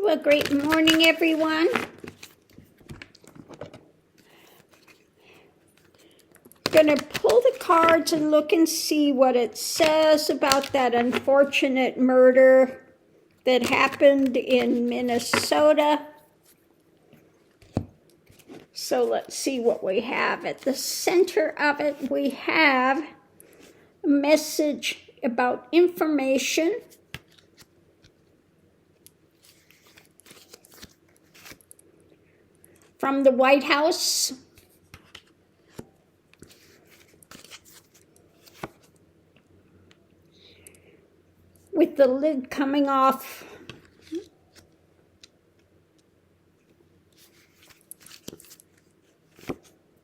Well, great morning, everyone. I'm going to pull the cards and look and see what it says about that unfortunate murder that happened in Minnesota. So let's see what we have. At the center of it, we have a message about information. From the White House. With the lid coming off.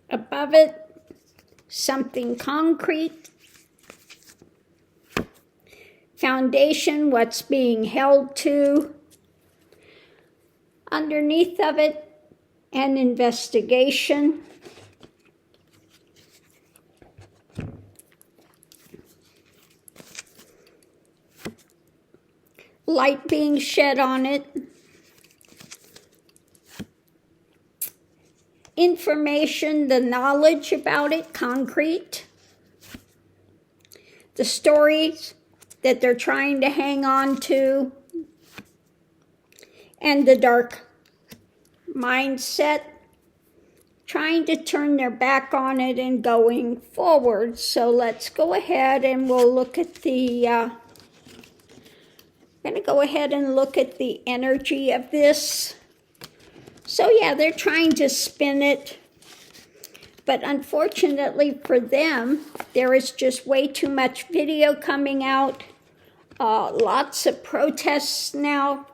Above it, something concrete. Foundation, what's being held to. Underneath of it, an investigation. Light being shed on it. Information, the knowledge about it, concrete. The stories that they're trying to hang on to. And the dark mindset, trying to turn their back on it and going forward. So let's go ahead and we'll look at the, I'm going to go ahead and look at the energy of this. So yeah, they're trying to spin it, but unfortunately for them, there is just way too much video coming out. Lots of protests now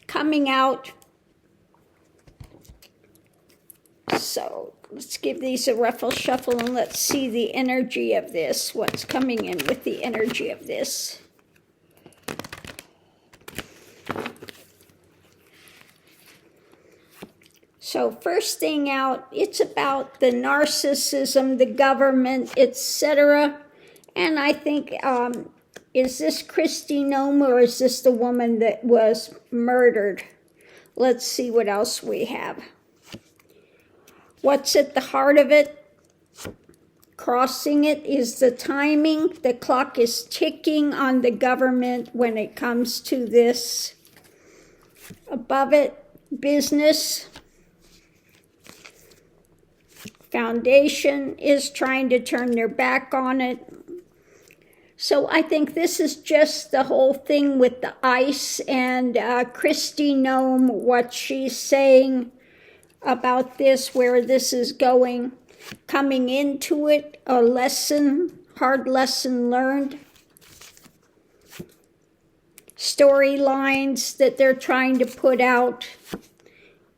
coming out. So let's give these a ruffle shuffle and let's see the energy of this, what's coming in with the energy of this. So first thing out, it's about the narcissism, the government, etc. And I think, is this Kristi Noem or is this the woman that was murdered? Let's see what else we have. What's at the heart of it? Crossing it is the timing. The clock is ticking on the government when it comes to this. Above it, business. Foundation is trying to turn their back on it. So I think this is just the whole thing with the ice and Kristi Noem, what she's saying about this, where this is going, coming into it, a lesson, hard lesson learned. Storylines that they're trying to put out.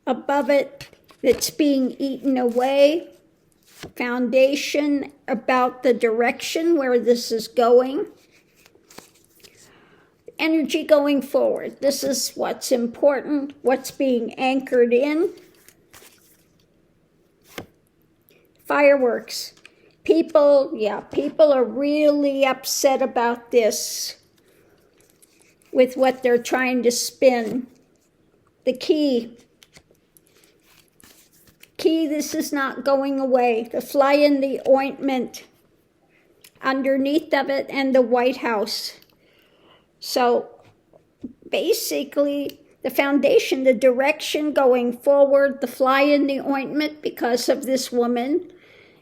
Above it, that's being eaten away. Foundation about the direction where this is going. Energy going forward. This is what's important, what's being anchored in. Fireworks. People are really upset about this with what they're trying to spin. The key, this is not going away. The fly in the ointment underneath of it and the White House. So basically, the foundation, the direction going forward, the fly in the ointment because of this woman,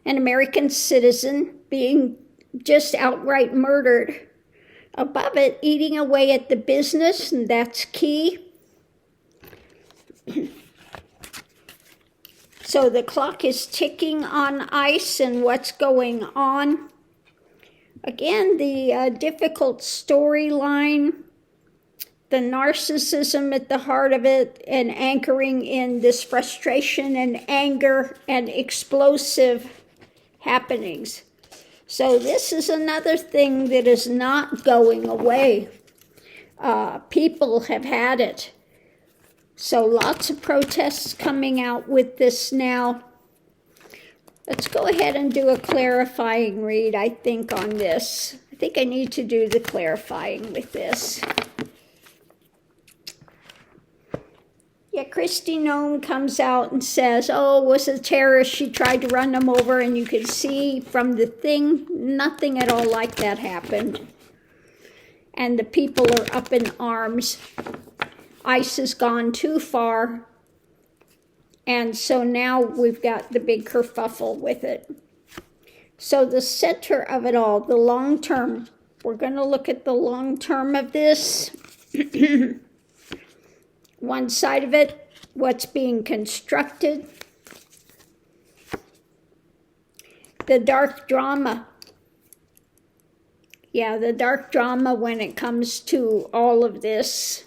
an American citizen, being just outright murdered. Above it, eating away at the business, and that's key. So the clock is ticking on ice and what's going on. Again, the difficult storyline, the narcissism at the heart of it, and anchoring in this frustration and anger and explosive happenings. So this is another thing that is not going away. People have had it. So lots of protests coming out with this now. Let's go ahead and do a clarifying read, I think, on this. I think I need to do the clarifying with this. Yeah, Christy Nome comes out and says, oh, it was a terrorist. She tried to run them over, and you can see from the thing, nothing at all like that happened. And the people are up in arms. ICE has gone too far. And so now we've got the big kerfuffle with it. So the center of it all, the long term, we're going to look at the long term of this. One side of it, what's being constructed. The dark drama. Yeah, the dark drama when it comes to all of this.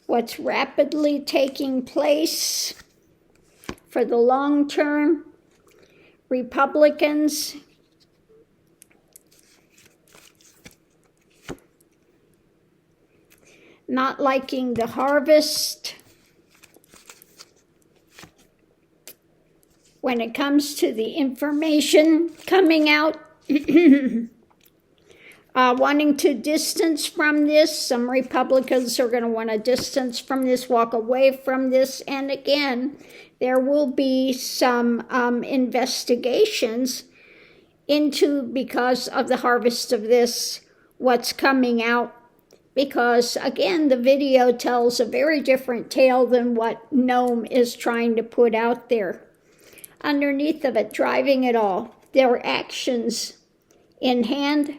What's rapidly taking place for the long term. Republicans. Not liking the harvest. When it comes to the information coming out, wanting to distance from this. Some Republicans are going to want to distance from this, walk away from this. And again, there will be some investigations into, because of the harvest of this, what's coming out. Because, again, the video tells a very different tale than what Nome is trying to put out there. Underneath of it, driving it all, their actions in hand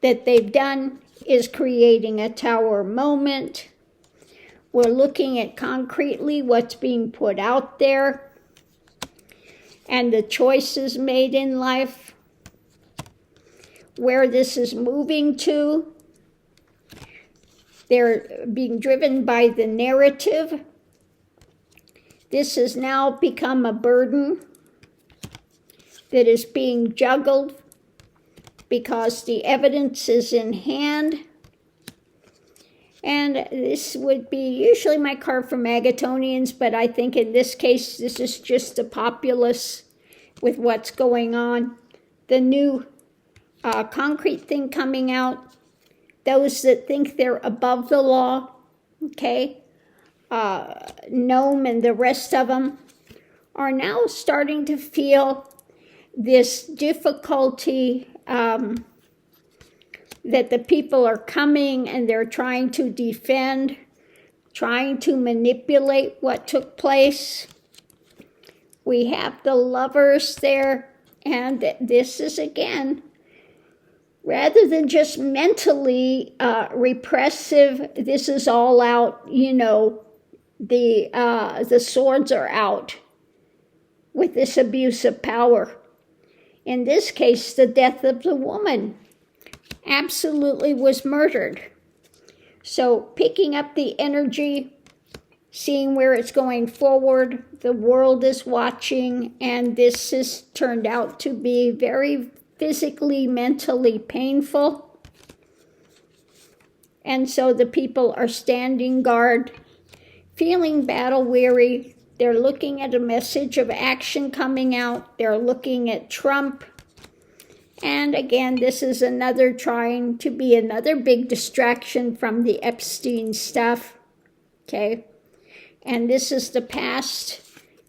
that they've done is creating a tower moment. We're looking at concretely what's being put out there and the choices made in life, where this is moving to. They're being driven by the narrative. This has now become a burden that is being juggled because the evidence is in hand. And this would be usually my card for Magatonians, but I think in this case, this is just a populace with what's going on. The new concrete thing coming out. Those that think they're above the law, okay, Nome and the rest of them are now starting to feel this difficulty that the people are coming and they're trying to defend, trying to manipulate what took place. We have the Lovers there, and this is, again, rather than just mentally repressive, this is all out, you know, the swords are out with this abuse of power. In this case, the death of the woman absolutely was murdered. So picking up the energy, seeing where it's going forward, the world is watching, and this has turned out to be very physically, mentally painful. And so the people are standing guard, feeling battle weary. They're looking at a message of action coming out. They're looking at Trump. And again, this is another trying to be another big distraction from the Epstein stuff. Okay. And this is the past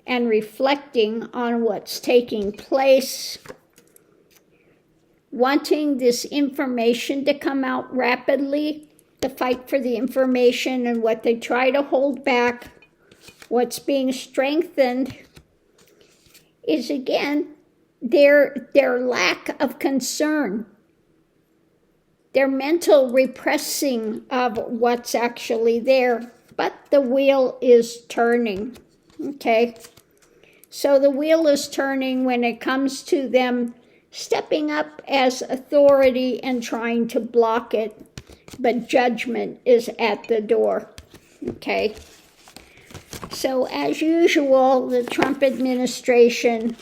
and reflecting on what's taking place. Wanting this information to come out rapidly, the fight for the information and what they try to hold back, what's being strengthened is, again, their lack of concern, their mental repressing of what's actually there. But the wheel is turning, okay? So the wheel is turning when it comes to them stepping up as authority and trying to block it, but judgment is at the door, okay? So as usual, the Trump administration,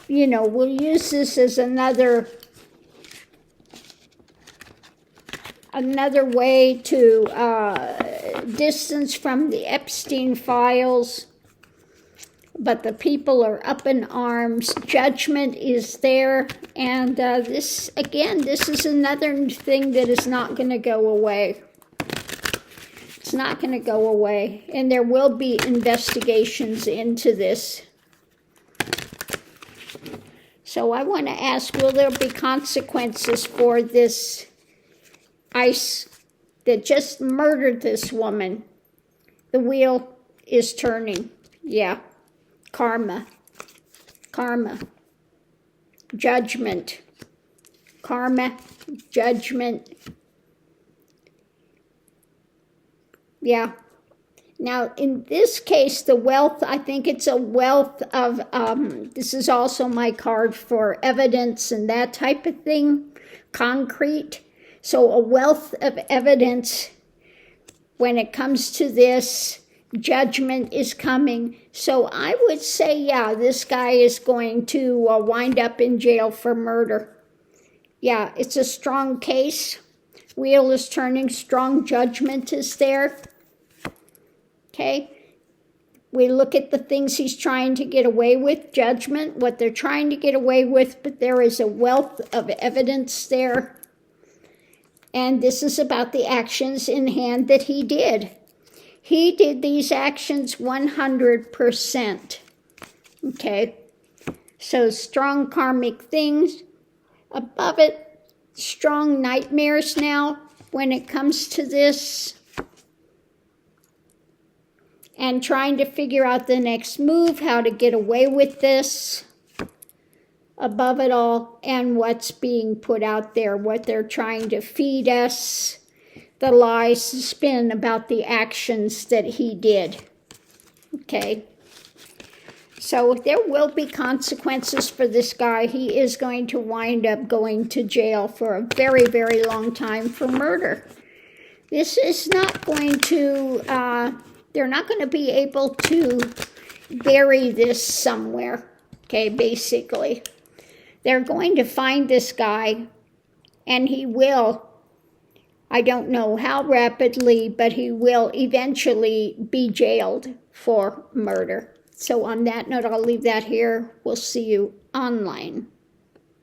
you know, will use this as another way to distance from the Epstein files. But the people are up in arms. Judgment is there. And this is another thing that is not going to go away. It's not going to go away. And there will be investigations into this. So I want to ask, will there be consequences for this ice that just murdered this woman? The wheel is turning. Yeah. Karma. Karma. Judgment. Karma. Judgment. Yeah. Now, in this case, the wealth, I think it's a wealth of, this is also my card for evidence and that type of thing, concrete. So a wealth of evidence when it comes to this, judgment is coming. So I would say, yeah, this guy is going to wind up in jail for murder. Yeah, it's a strong case. Wheel is turning, strong judgment is there. Okay, we look at the things he's trying to get away with, judgment, what they're trying to get away with, but there is a wealth of evidence there. And this is about the actions in hand that he did. He did these actions 100%. Okay, so strong karmic things. Above it, strong nightmares now when it comes to this. And trying to figure out the next move, how to get away with this, above it all, and what's being put out there, what they're trying to feed us, the lies, the spin about the actions that he did. Okay. So there will be consequences for this guy. He is going to wind up going to jail for a very, very long time for murder. This is not going to... they're not going to be able to bury this somewhere, okay, basically. They're going to find this guy, and he will, I don't know how rapidly, but he will eventually be jailed for murder. So on that note, I'll leave that here. We'll see you online.